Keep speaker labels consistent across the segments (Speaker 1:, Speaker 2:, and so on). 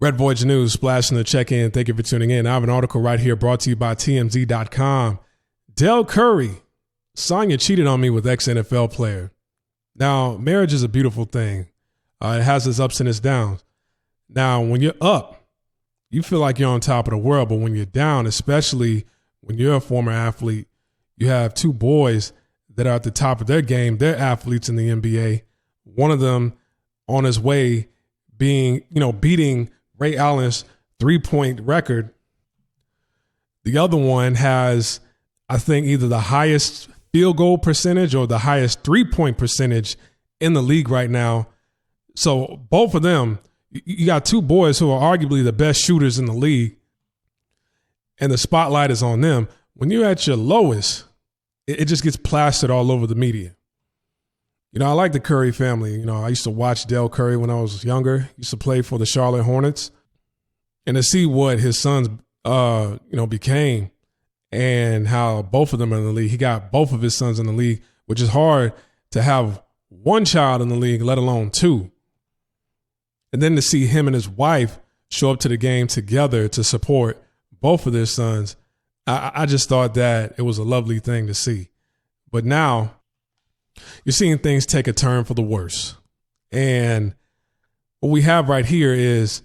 Speaker 1: Red Voyage News, splashing the check-in. Thank you for tuning in. I have an article right here brought to you by TMZ.com. Dell Curry. Sonya cheated on me with ex-NFL player. Now, marriage is a beautiful thing. It has its ups and its downs. Now, when you're up, you feel like you're on top of the world. But when you're down, especially when you're a former athlete, you have two boys that are at the top of their game. They're athletes in the NBA. One of them on his way being, beating Ray Allen's three-point record. The other one has, I think, either the highest field goal percentage or the highest three-point percentage in the league right now. So both of them, you got two boys who are arguably the best shooters in the league, and the spotlight is on them. When you're at your lowest, it just gets plastered all over the media. I like the Curry family. I used to watch Dell Curry when I was younger. Used to play for the Charlotte Hornets. And to see what his sons, became and how both of them are in the league. He got both of his sons in the league, which is hard to have one child in the league, let alone two. And then to see him and his wife show up to the game together to support both of their sons, I just thought that it was a lovely thing to see. But now you're seeing things take a turn for the worse. And what we have right here is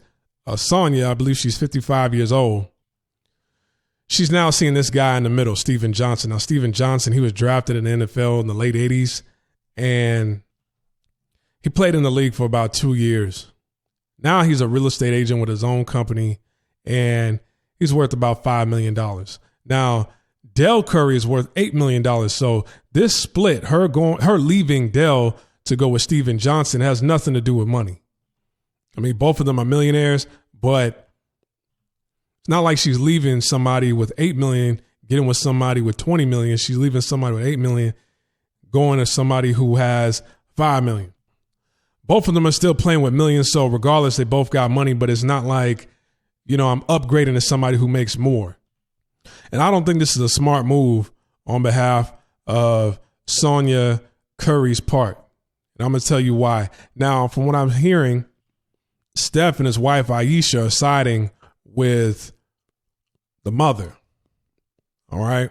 Speaker 1: Sonya, I believe she's 55 years old. She's now seeing this guy in the middle, Steven Johnson. Now, Steven Johnson, he was drafted in the NFL in the late 80s, and he played in the league for about 2 years. Now he's a real estate agent with his own company, and he's worth about $5 million. Now, Dell Curry is worth $8 million. So this split, her leaving Dell to go with Steven Johnson, has nothing to do with money. I mean, both of them are millionaires, but it's not like she's leaving somebody with $8 million, getting with somebody with $20 million. She's leaving somebody with $8 million, going to somebody who has $5 million. Both of them are still playing with millions. So regardless, they both got money, but it's not like, I'm upgrading to somebody who makes more. And I don't think this is a smart move on behalf of Sonya Curry's part. And I'm going to tell you why. Now, from what I'm hearing, Steph and his wife, Aisha, are siding with the mother. All right.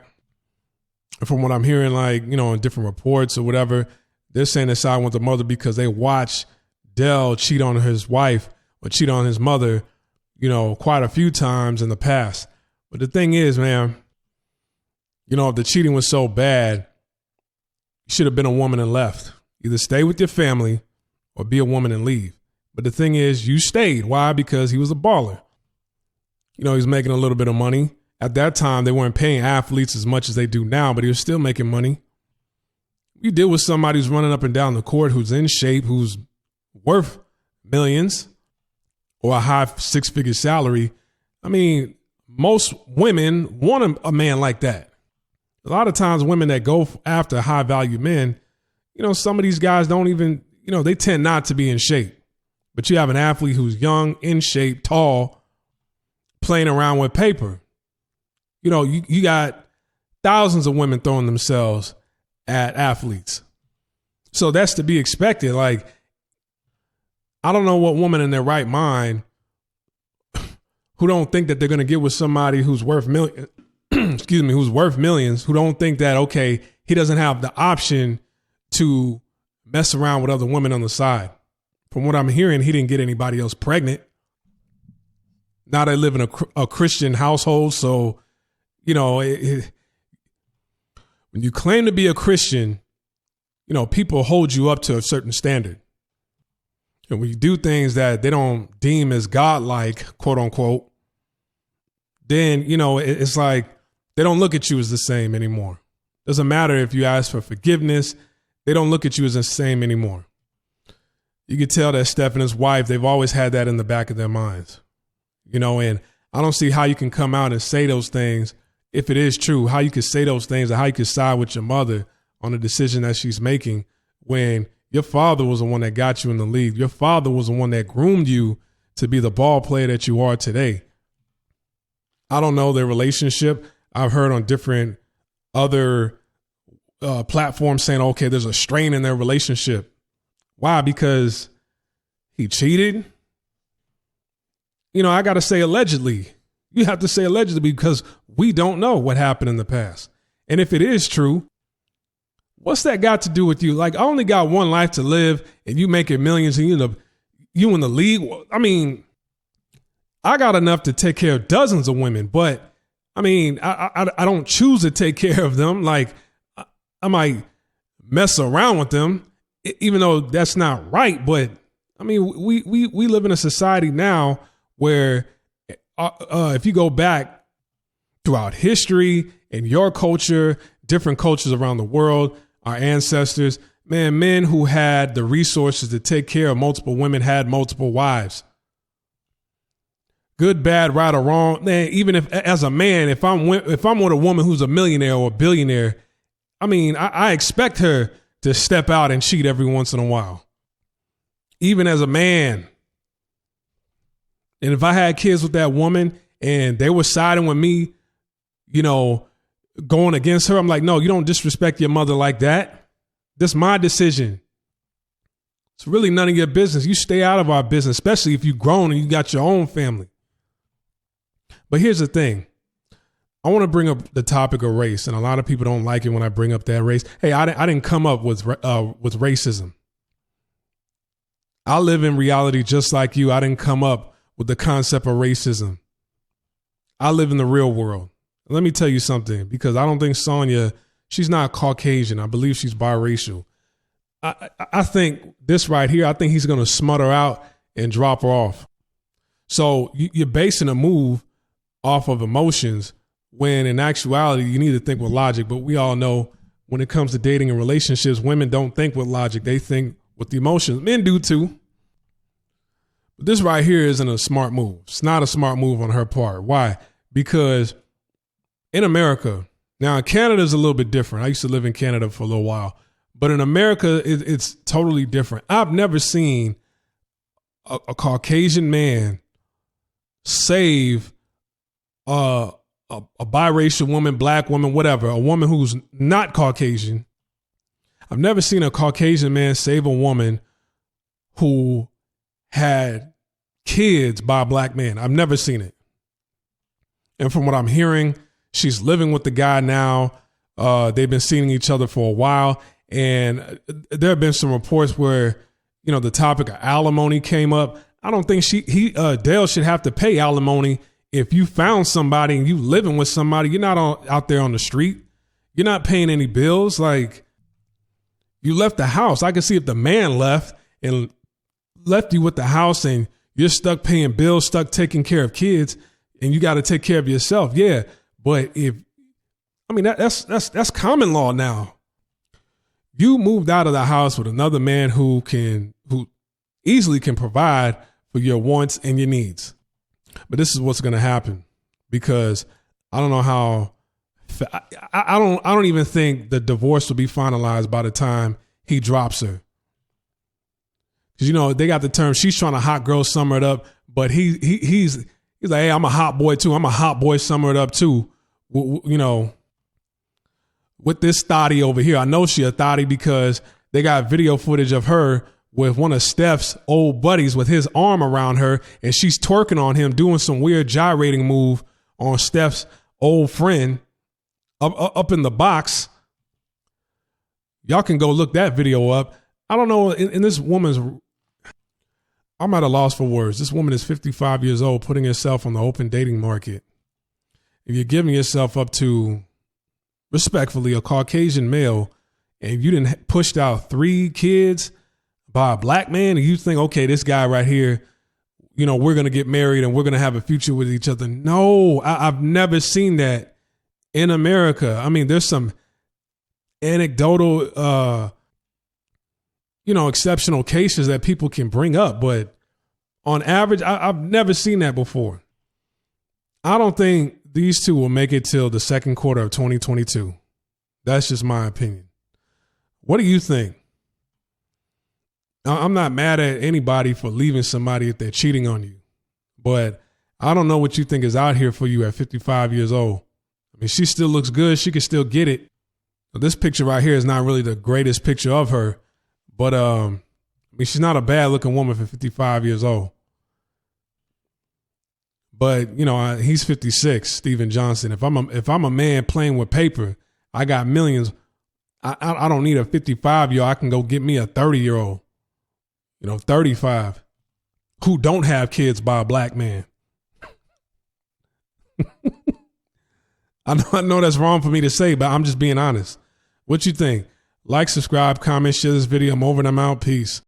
Speaker 1: And from what I'm hearing, in different reports or whatever, they're saying they side with the mother because they watched Dell cheat on his wife or cheat on his mother, quite a few times in the past. But the thing is, man, if the cheating was so bad, you should have been a woman and left. Either stay with your family or be a woman and leave. But the thing is, you stayed. Why? Because he was a baller. He's making a little bit of money. At that time, they weren't paying athletes as much as they do now, but he was still making money. You deal with somebody who's running up and down the court, who's in shape, who's worth millions or a high six-figure salary. I mean, most women want a man like that. A lot of times women that go after high-value men, some of these guys don't even, they tend not to be in shape. But you have an athlete who's young, in shape, tall, playing around with paper. You got thousands of women throwing themselves at athletes. So that's to be expected. I don't know what woman in their right mind who don't think that they're going to get with somebody who's worth who's worth millions, who don't think that, okay, he doesn't have the option to mess around with other women on the side. From what I'm hearing, he didn't get anybody else pregnant. Now they live in a Christian household. So, when you claim to be a Christian, people hold you up to a certain standard. And when you do things that they don't deem as godlike, quote unquote, then, it's like they don't look at you as the same anymore. Doesn't matter if you ask for forgiveness. They don't look at you as the same anymore. You can tell that Steph and his wife, they've always had that in the back of their minds, and I don't see how you can come out and say those things if it is true, how you could say those things or how you could side with your mother on the decision that she's making when your father was the one that got you in the league. Your father was the one that groomed you to be the ball player that you are today. I don't know their relationship. I've heard on different other platforms saying, okay, there's a strain in their relationship. Why? Because he cheated. I got to say allegedly. You have to say allegedly because we don't know what happened in the past. And if it is true, what's that got to do with you? Like, I only got one life to live and you making millions and you in the league. I mean, I got enough to take care of dozens of women, but I mean, I don't choose to take care of them. Like, I might mess around with them, even though that's not right. But I mean, we live in a society now where if you go back throughout history and your culture, different cultures around the world, our ancestors, man, men who had the resources to take care of multiple women had multiple wives. Good, bad, right, or wrong, man. Even if, as a man, if I'm with a woman who's a millionaire or a billionaire, I mean, I expect her to step out and cheat every once in a while. Even as a man. And if I had kids with that woman and they were siding with me, going against her, I'm like, no, you don't disrespect your mother like that. That's my decision. It's really none of your business. You stay out of our business, especially if you've grown and you got your own family. But here's the thing. I want to bring up the topic of race, and a lot of people don't like it when I bring up that race. Hey, I didn't come up with racism. I live in reality just like you. I didn't come up with the concept of racism. I live in the real world. Let me tell you something, because I don't think Sonya, she's not Caucasian. I believe she's biracial. I think this right here, I think he's going to smut her out and drop her off. So you're basing a move off of emotions when in actuality, you need to think with logic. But we all know when it comes to dating and relationships, women don't think with logic. They think with the emotions. Men do too. But this right here isn't a smart move. It's not a smart move on her part. Why? Because in America, now Canada's a little bit different. I used to live in Canada for a little while. But in America, it's totally different. I've never seen a Caucasian man save a biracial woman, black woman, whatever, a woman who's not Caucasian. I've never seen a Caucasian man save a woman who had kids by a black man. I've never seen it. And from what I'm hearing, she's living with the guy now. They've been seeing each other for a while. And there have been some reports where, the topic of alimony came up. I don't think Dell should have to pay alimony. If you found somebody and you living with somebody, you're not out there on the street. You're not paying any bills. Like, you left the house. I can see if the man left and left you with the house and you're stuck paying bills, stuck taking care of kids, and you got to take care of yourself. Yeah. But that's common law now. You moved out of the house with another man who easily can provide for your wants and your needs. But this is what's going to happen, because I don't know how. I don't even think the divorce will be finalized by the time he drops her. Because they got the term, she's trying to hot girl summer it up, but he's like, hey, I'm a hot boy too. I'm a hot boy summer it up too. With this thotty over here. I know she a thotty because they got video footage of her with one of Steph's old buddies with his arm around her, and she's twerking on him, doing some weird gyrating move on Steph's old friend up in the box. Y'all can go look that video up. I don't know. In this woman's, I'm at a loss for words. This woman is 55 years old, putting herself on the open dating market. If you're giving yourself up to, respectfully, a Caucasian male, and you didn't pushed out 3 kids by a black man, and you think, okay, this guy right here, we're going to get married and we're going to have a future with each other. No, I've never seen that in America. I mean, there's some anecdotal, exceptional cases that people can bring up, but on average, I've never seen that before. I don't think these two will make it till the second quarter of 2022. That's just my opinion. What do you think? I'm not mad at anybody for leaving somebody if they're cheating on you, but I don't know what you think is out here for you at 55 years old. I mean, she still looks good. She can still get it. This picture right here is not really the greatest picture of her, but she's not a bad looking woman for 55 years old. But, you know, he's 56, Steven Johnson. If I'm a man playing with paper, I got millions. I don't need a 55-year-old. I can go get me a 30-year-old, 35, who don't have kids by a black man. I know that's wrong for me to say, but I'm just being honest. What you think? Like, subscribe, comment, share this video. I'm over and I'm out. Peace.